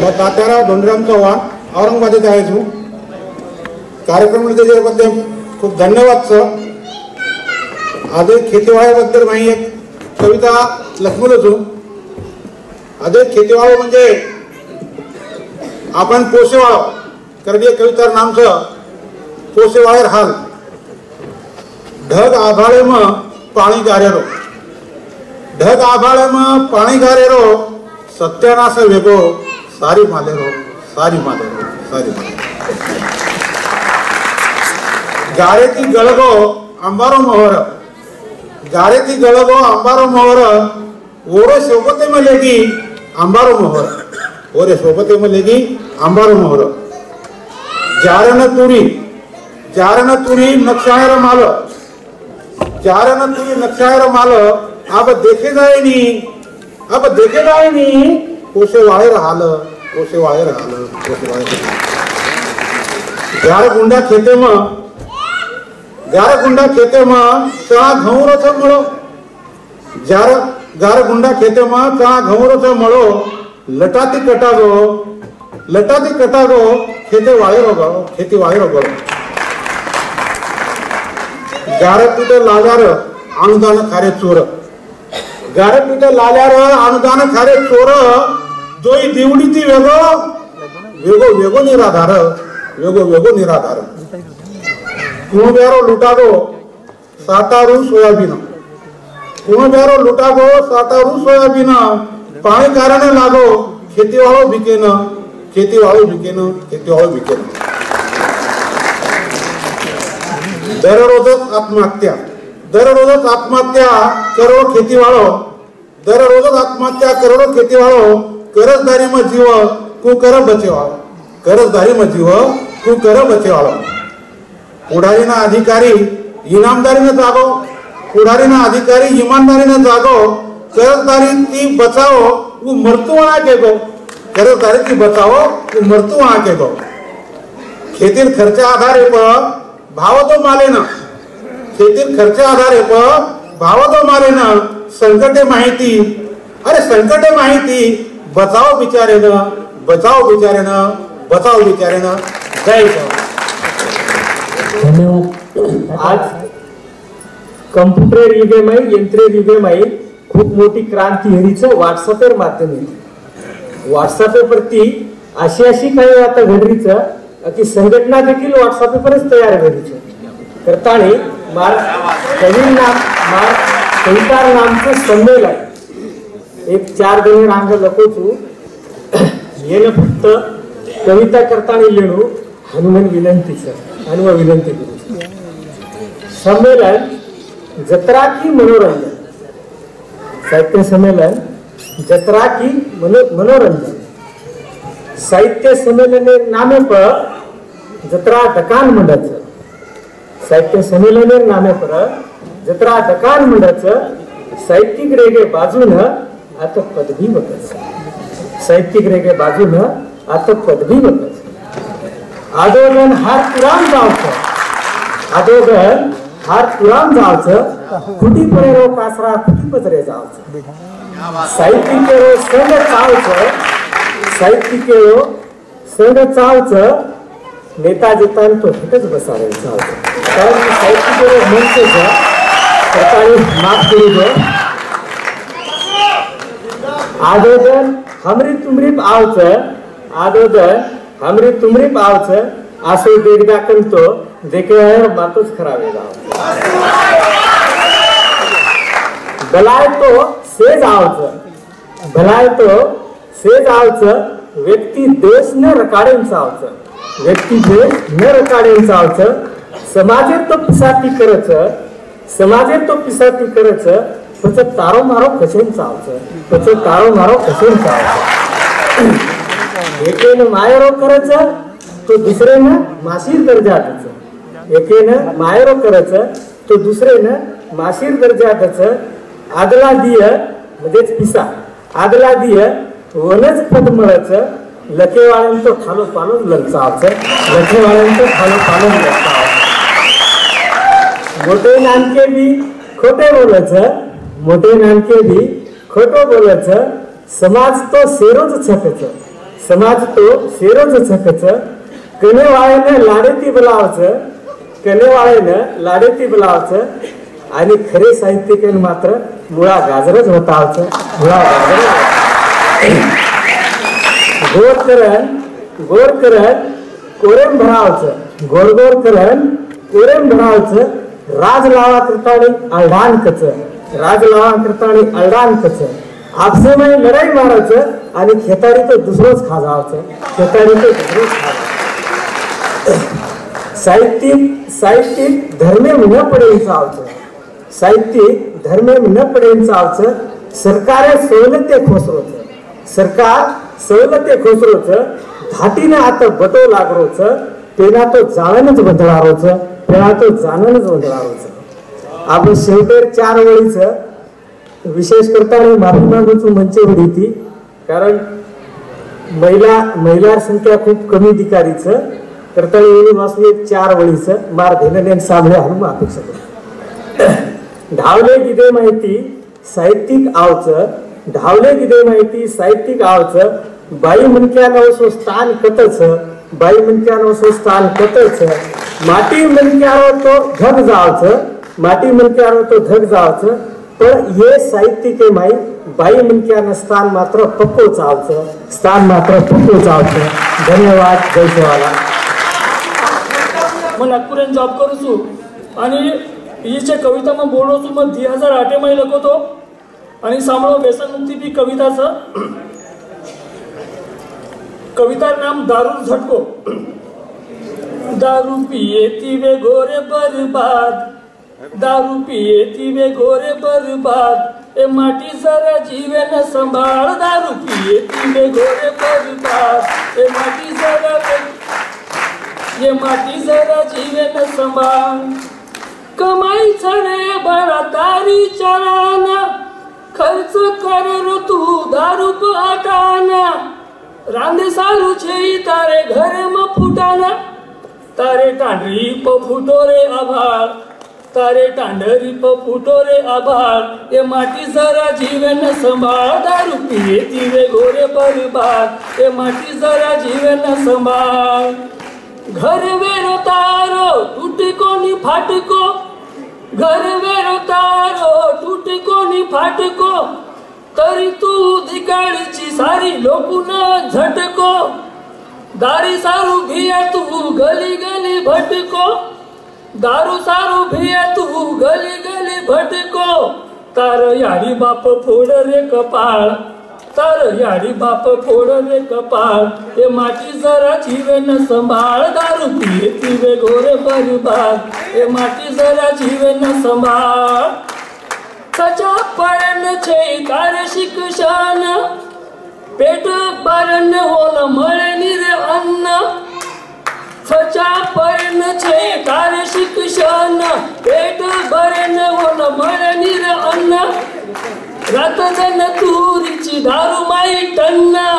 तात्याराव धोंडराम चव्हाण औरंगाबाद येथे आहे. कार्यक्रम त्याच्याबद्दल खूप धन्यवाद सर. आधी खेतीवाडीबद्दल माहिती एक कविता लखमलो छू. आधी खेतीवाडी म्हणजे आपण पोसेवाळो करडी कवितार नाम छ पोसेवाळेर हाल. ढग आभाळे में पाणी गारेरो, ढग आभाळे में पाणी गारेरो, सत्यानाश वेगो सारी मालेरो, सारी मालेरो, सारी मालेरो. गारेती गळगो अंबारो मोहर, गारेती गळगो अंबारो मोहर, ओरे सोबते मिलेगी अंबारो मोहर, ओरे सोबते मिलेगी अंबारो मोहर. जारन तुरी, जारन तुरी नक्शायर माल, जारन तुरी नक्शायर माल, अब देखे जाए नी, अब देखे जाए नी, पोसे वाळे हाल, पोसे वाळे हाल, पोसे वाळे. गार गुंडा खेते में, गार गुंडा खेते में चढ़ा घऊरो छ मळो, जार गार गुंडा खेते में चढ़ा घऊरो छ मळो, लटाती कटागो, लटाती कटागो, खेते वाळे रो, खेती वाळे रो. गार पिठे लाल्यार अनुदान खारे चोर, गार पिठे लाल्यार अनुदान खारे चोर, जोई दिवडी ती वेगो वेगो वेगो निराधार, वेगो वेगो निराधार. कुणब्यारो लुटागो सातारू सोयाबीन, कुणब्यारो लुटागो सातारू सोयाबीन, पाणी कारणे लागो खेतीवाळो भिकेन, खेतीवाळो भिकेन, खेतीवाळो भिकेन. दररोजच आत्महत्या, दररोजच आत्महत्या करोडो खेतीवाळो, दररोजच आत्महत्या करोडो खेतीवाळो, कर्जदारी में जीव कु कर बचेवाळो, कर्जदारी में जीव कु कर बचेवाळो. पुढारीना अधिकारी इनामदारीने जागो, पुढारीना अधिकारी ईमानदारीने जागो, कर्जदारी ती बचाओ वो मृत्युवणा के गो, कर्जदारी ती बचाओ वो मृत्युवणा के गो. खेतीर खर्च आधारे पर भाव तो मालेना, खेतीर खर्च आधारे पर भाव तो मालेना, संकटे माहिती, अरे संकटे माहिती, बचाओ बिचारे न, बचाओ बिचारे न, बचाओ बिचारे न. जय जवान. धन्यवाद. आज कम्प्युटर युगेमाई, यंत्र युगेमाई खूप मोठी क्रांती हरीचं व्हॉट्सअपवर माध्यम आहे. व्हॉट्सअपवरती अशी काही आता घडरीचं की संघटना देखील व्हॉट्सअपवरच तयार घडीचं करताना मार कवी नाम मार कवितार नामचं संमेलन एक 4 दिन रांग लकोचू येणं फक्त कविता करताना येणू हनुमान विनंतीचं हनुमान विनंती करू. संमेलन जत्रा की मनोरंजन, साहित्य संमेलन जत्रा की मनोरंजन. साहित्य संमेलने नामे पर जत्रा डकान मंडळाचं, साहित्य संमेलने नामे पर जत्रा डकान मंडळाचं. साहित्यिक रेगे बाजून आता पदवी बघायचं, साहित्यिक रेगे बाजून आता पदवी बघायचं. आदोगन हार पुराण जावचं, आदोगन हार पुराण जावचं, कुटी परेरो कासरा कुटी पचरे जावचं. साहित्यिकेरो संग चावचं, साहित्यिकेरो संग चावचं, नेताजी तान तो हटच बसावे चावचं. कारण साहित्यिकेरो मंच सरकारी माफ करू दो. आदोगन हमरी तुमरी आवचं, आदोगन हमरी तुमरी आवचं, असो देखदा कंतो देखे मातोच खरावे जावचं. भलाय तो सेज आवचं, भलाय तो सेज आवचं, व्यक्ती देश न रकाडेन चावचं, व्यक्ती देश न रकाडेन चावचं. समाजे तो पिसाती करचं, समाजे तो पिसाती करचं, पच तारो मारो कसेन चावचं, पच तारो मारो कसेन चावचं. एकेनं मायरो करायचं तो दुसरेनं मासीर दर्जा द्यायचं, एकेनं मायरो करायचं तो दुसरेनं मासीर दर्जा द्यायचं. आदला दिय म्हणजेच पिसा, आदला दिय वनच पद मिळायचं, लकेवाळ्यानं तो खालो पालो ललचावचं, लकेवाळ्यानं तो खालो पालो ललचावचं. मोठे नानके बी खोटे बोलायचं, मोठे नानके बी खोटं बोलायचं. समाज तो सेरोच छपेचं, समाज तो शेरच छकच कनेवाळेनं लाडेती बोलावचं कनेवाळेनं लाडेती बोलावचं आणि खरे साहित्यिक मात्र मुळा गाजरच होतावचं मुळा गाजर गोर करण कोरेम भरावचं गोर करण कोरेम भरावचं राज लावा करतानी अळडान कच राज लावा करतानी अळडान कच आपसे में लढाई मारायचं आणि खेतारी तो दुसरंच खाजावचं खेतारी तो दुसरंच खाजावचं साहित्यिक धर्मे न पडेल चावचं साहित्यिक धर्मे न पडेल चावचं सरकार सवलते खोसरोच धाटीने आता बटो लागरोच तेना तो जाणच बदलारोच तेना तो जानच बदलारोच आपण शेवटेर 4 वळीचं विशेष करताना माफी मागूची मंचे होती कारण महिला संख्या खूप कमी अधिकारीचं करताना येऊन वाचली 4 वळीचं मार धेने सामने आणून अपेक्षा करतो धावले गिदे माहिती साहित्यिक आवचं धावले गिदे माहिती साहित्यिक आवचं बाई मनक्यानो स्थान कतच बाई मनक्यानो स्थान कतच माटी मनक्यारो तो धग जावचं माटी मनक्यारो तो धग जावचं पण ये साहित्यिक माई बाई मनक्यानं स्थान मात्र पक्को चावचं स्थान मात्र पक्को चावचं धन्यवाद जय सेवाला मैं नागपुरात जॉब करू छू आणि हिचे कविता में बोलो छू मैं 2008 में लखो तो आणि सांभळो व्यसन मुक्ती भी कविताचं कविता नाम दारू झटको दारू पिए थी वे गोरे बर्बाद दारू पिए थी वे गोरे बर्बाद ए माटी जरा जीवे न संभाल दारू पिए थी वे गोरे बर्बाद ए माटी जरा जीवे न संभाल कमाई छड़े बड़ा तारी चराना खर्च कर तू दारू को हटाना रांधे सारू छे तारे घर में फुटाना तारे टांडरी प फुटो रे आभार तारे टांडरी प फुटो रे आभार ये माटी जरा जीवन संभाल दारू पिए जीवे गोरे बर्बाद ये माटी जरा जीवन संभाल घर वेरो तारो टूटे को नि फाटको घर वेरो तारो टूटे को नि फाटको तरी तू दिकाळीची सारी लोकून झटको दारी सारू भिया तू गली गली भटको दारू सारू भिया तू गली गली भटको तार याडी बाप फोड रे कपाळ तार याडी बाप फोड रे कपाळ ते माटी जरा जीवन संभाळ दारू पिए तिवे गोरे बर्बाद ते माटी जरा जीवन संभाळ सचा पडन छे तारे शिक्षण पेट भरण होल मळणी रे अन्न सचा पडन छे तारे शिक्षण पेट भरण होल मळणी रे अन्न रात जन तुरीची दारू माई टन्ना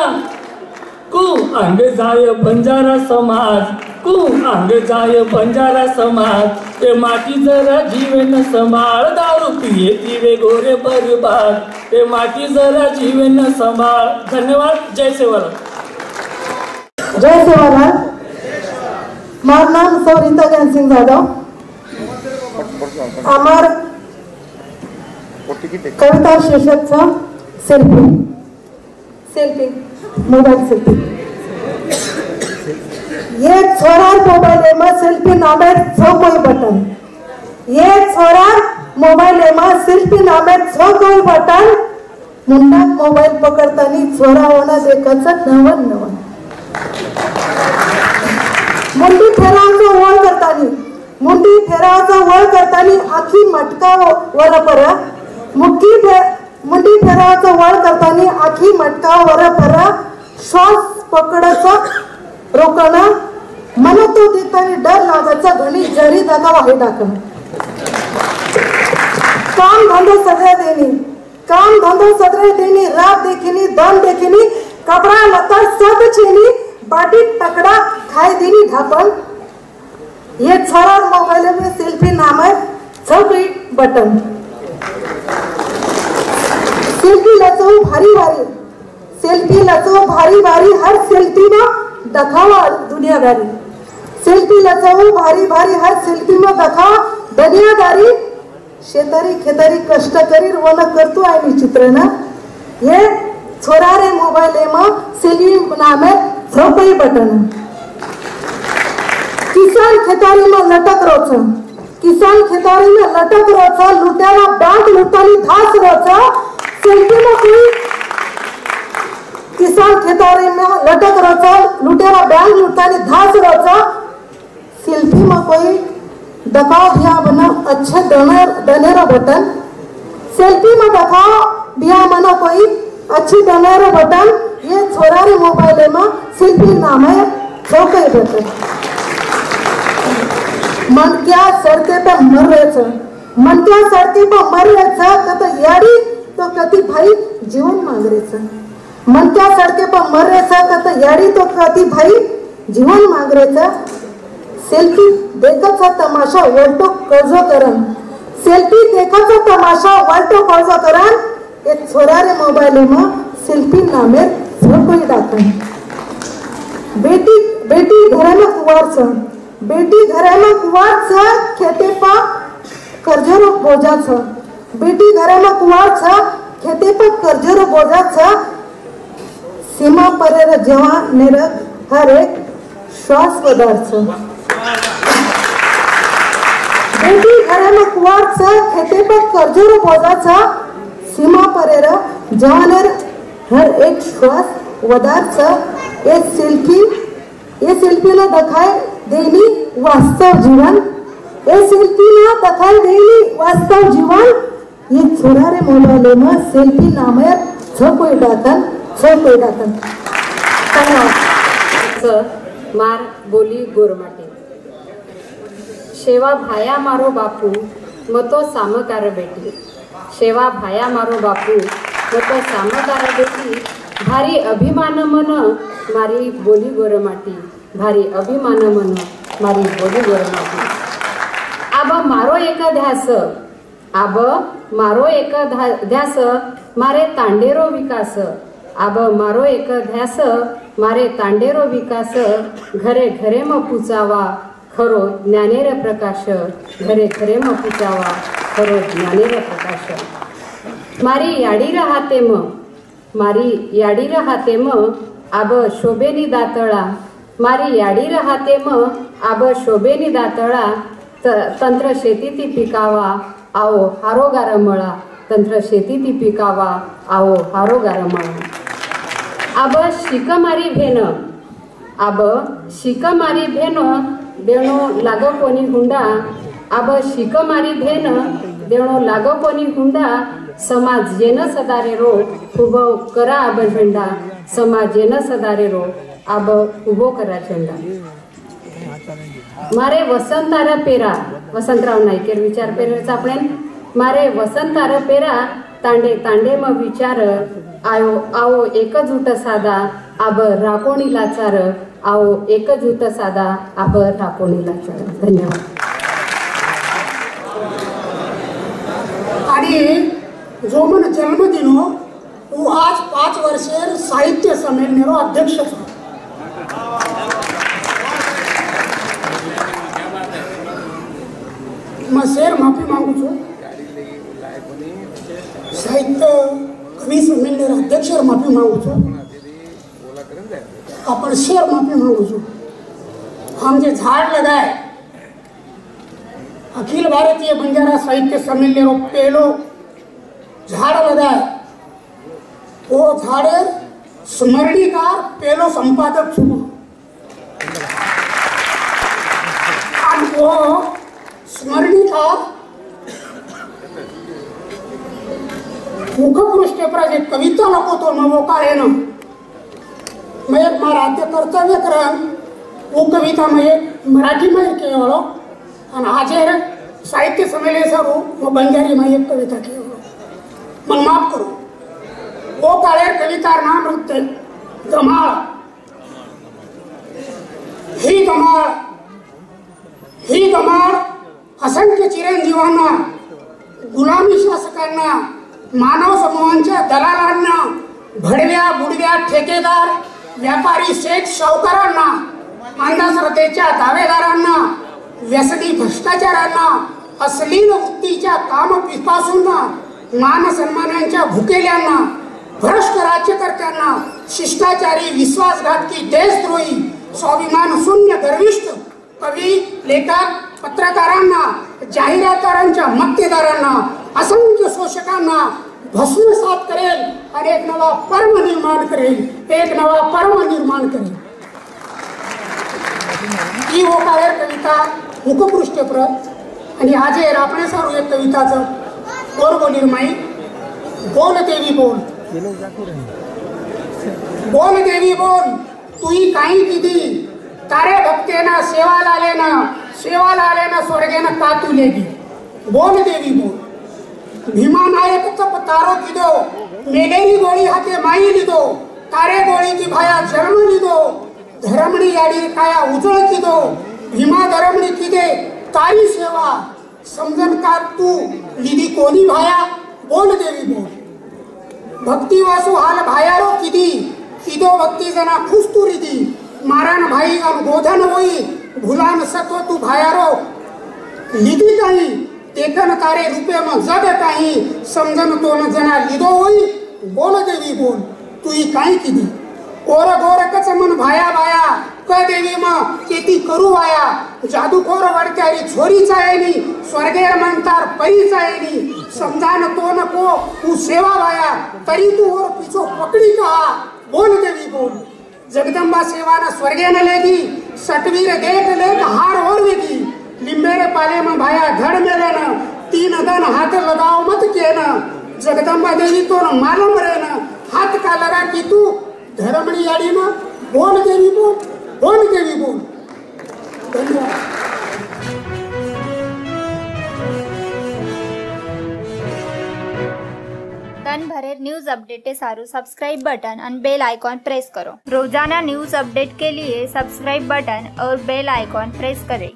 कु अंग जाय बंजारा समाज कु अंग जाय बंजारा समाज ते माटी जरा जीवन संभाळ दारू पिए तिवे गोरे बर्बाद ते माटी जरा जीवन संभाळ धन्यवाद जय सेवालाल जय सेवालाल मार नाम सौरिता ज्ञान सिंह जाधव आमार कविता शीर्षक था सेल्फी सेल्फी मोबाइल सेल्फी ये छोरा मोबाइल में सेल्फी नामे छो कोई बटन ये छोरा मोबाइल में सेल्फी नामे छो कोई बटन मुंडा मोबाइल पकडतानी छोरा होना देखाच नवन नवन मुंडी फेरावचा वळ करतानी आखी मटका वर परा मुंडी फेरावचा वळ करतानी आखी मटका वर परा श्वास पकडाचा रोकणं मन तो देतानी डर लागायचा घणी जरी दादा वाहे टाकणं काम धंधो सदरे देनी रात देखिनी दम देखिनी कपड़ा लता सब छीनी बाटी टकड़ा खाई देनी ढापन ये छोरा मोबाइल में सेल्फी नाम है छवि बटन सेल्फी लचो भारी भारी हर दखावा दुनियादारी, सेल्फी लचवू भारी भारी हर सेल्फी में दखावा दुनियादारी, शेतरी खेतरी कष्ट करी वन करतू आहे मी चित्रण, ये छोरा रे मोबाइल में सेल्फी नामे फ्रोकई बटन, किसान खेतारी में लटक रोच, किसान खेतारी में लटक रोच, लुटेरा बैंक लुटानी धास रोच, सेल्फी में कोई किसान खेतारी में लटक रोच, लुटेरा बैंक लुटानी धास रोच, सेल्फी में कोई दबाव भिया बना अच्छे डनेरा बटन, सेल्फी में दबाव भिया बना कोई अच्छी डनेरा बटन, ये छोरा रे मोबाइल में सेल्फी नाम है फ्रोकई बटन। मन क्या सड़के पे मर रहे छ, मन क्या सड़के पे मर रहे छ, कत यारी तो कति भाई जीवन मांग रहे छ, मन क्या सड़के पे मर रहे छ, कत यारी तो कति भाई जीवन मांग रहे छ, सेल्फी देखत छ तमाशा वल्टो कर्जो करन, सेल्फी देखत छ तमाशा वल्टो कर्जो करन, एक छोरा रे मोबाइल में सेल्फी नामे फ्रोकई डाकन। बेटी बेटी घरे में कुवार छ, बेटी घरे में कुवार छ, खेते पा कर्जरो बोझा छ, बेटी घरे में कुवार छ, खेते पा कर्जरो बोझा छ, सीमा परेर जवान नेरक हर एक श्वास पदार छ, बेटी घरे में कुवार छ, खेते पा कर्जरो बोझा छ, सीमा परेर जवानेर हर एक श्वास वदार छ, ये सेल्फी ने दिखाए देनी वास्तव जीवन, ये सेल्फी ने दिखाए देनी वास्तव जीवन, ये छोरा रे मोबाइल में सेल्फी नाम है कोई डाकन। मार बोली गोरमाटे, शेवा भाया मारो बापू मतो सामकार बेटी, शेवा भाया मारो बापू मतो सामकार बेटी, भारी अभिमान मन मारी बोली गोरमाटी, भारी अभिमान मन मारी बोली गोरमाटी। आब मारो एक ध्यास, आब मारो एक ध्यास मारे तांडेरो विकास, आब मारो एक ध्यास मारे तांडेरो विकास, घरे घरे म पुचावा खरो ज्ञानेर प्रकाश, घरे घरे म पुचावा खरो ज्ञानेर प्रकाश। मारी याडी राहते म, मारी याडी राहते म आब शोभेनी दातळा, मारी याडी राहते म आब शोभेनी दातळा, तंत्र शेतीती पिकावा आओ हारो गारमळा, तंत्र शेतीती पिकावा आओ हारो गारमळा। आब शिक मारी भेन, आब शिक मारी भेन देणो लाग कोणी हुंडा, आब शिक मारी भेन देणो लाग कोणी हुंडा, समाज जेन सदारे रो उभो करा आब झेंडा, समाज जेन सदारे रो आब उभो करा झेंडा। मारे वसंतार पेरा, वसंतराव नाईकेर विचार पेरेचा आपण, मारे वसंतार पेरा तांडे तांडे म विचार, आयो आओ एकजूट साधा आब राकोणी लाचार, आओ एकजूट साधा आब राकोणी लाचार। धन्यवाद। आणि जो मन जन्मदिनो वो आज 5 वर्षेर साहित्य संमेलनेरो अध्यक्ष था। मैं शेर माफी मांगू छू, साहित्य कवि संमेलनेर अध्यक्ष माफी मांगू छू, अपन शेर माफी मांगू छू। हम जे झाड़ लगाए अखिल भारतीय बंजारा साहित्य सम्मेलनेरो पहलो झाड़ लगाए, वो झाड़े स्मरणीकार पहलो संपादक छू, वो स्मरणीकार मुखपृष्ठ पर एक कविता लखो तो वो काळे न मैं एक मारा आद्य कर्तव्य करा, वो कविता मैं एक मराठी में केवळ आणि आजेर साहित्य संमेलन सर वो बंजारी में एक कविता केवळ मन माफ करो। वो काळे कवितार नाम रखते धमाळ, ही धमाळ, ही धमाळ असंख्य चिरंजीवांना, गुलामी शासकांना, मानव समूहांच्या दलालांना, भडव्या बुडव्या ठेकेदार व्यापारी शेठ सावकारांना, अंधश्रद्धेच्या दावेदारांना, व्यसनी भ्रष्टाचारांना, अश्लील वृत्तीच्या कामपिपासूंना, मान सन्मानांच्या भुकेल्यांना, भ्रष्ट राज्यकर्त्यांना, शिष्टाचारी विश्वासघातकी देशद्रोही स्वाभिमान शून्य गर्विष्ठ कवी, लेखक, पत्रकारांना, जाहिरातदारांच्या मक्तेदारांना, असंख्य शोषकांना भस्मसात करेल आणि एक नवा पर्व निर्माण करेल, एक नवा पर्व निर्माण करेल. ही ओकाळेर कविता मुखपृष्ठप्रत आणि आजे रापणे सारू एक कविताचं बोल निर्माई. बोल देवी बोल, बोल देवी बोल, तुई काही किती तारे भक्तेना सेवा लालेना स्वर्गेना का तुलेगी. बोल देवी बोल, भीमा नायकचा तारो किदो, मेलेली गोळी हाते माई लिदो, तारे गोळीची भाया जन्म लिदो, धरमणी याडी काया उजळ किदो, भीमा धरमणी किदे तारी सेवा, समजन का तू लिदी कोणी भाया. बोल देवी बोल, भक्ती वासू हाल भायारो किदी, किदो भक्ती जना खुस्तुरी दी, मारान भाई गन गोधन होई, भुलान सत्व तू भायारो लिदी काही, देखन तारे रूपे में जग काही, समजन तो न जना लिदो होई. बोल देवी बोल, तुई काही किदी. ओर गोरकच मन भाया भाया, क देवी म केती करू आया, जादूखोर वडक्यारी छोरीचा येनी, स्वर्गेर म्हणतार परीचा येनी, समजान तो नको तू सेवा भाया, तरी तू ओर पिछो पकडी कहा. बोल देवी बोल, जगदंबा सेवाना स्वर्गेन लेगी, सटवीर देख लेख हार और वेगी, लिंबेरे पाले में भाया धड़ मेरे न, तीन दन हाथ लगाओ मत के न, जगदंबा देवी तो न मालूम रहे न, हाथ का लगा कि तू धर्मणी याडी न. बोल देवी बोल, बोल देवी बोल. धन्यवाद. तन भरेर न्यूज अपडेट सारू सब्सक्राइब बटन और बेल आइकॉन प्रेस करो. रोजाना न्यूज अपडेट के लिए सब्सक्राइब बटन और बेल आइकॉन प्रेस करें.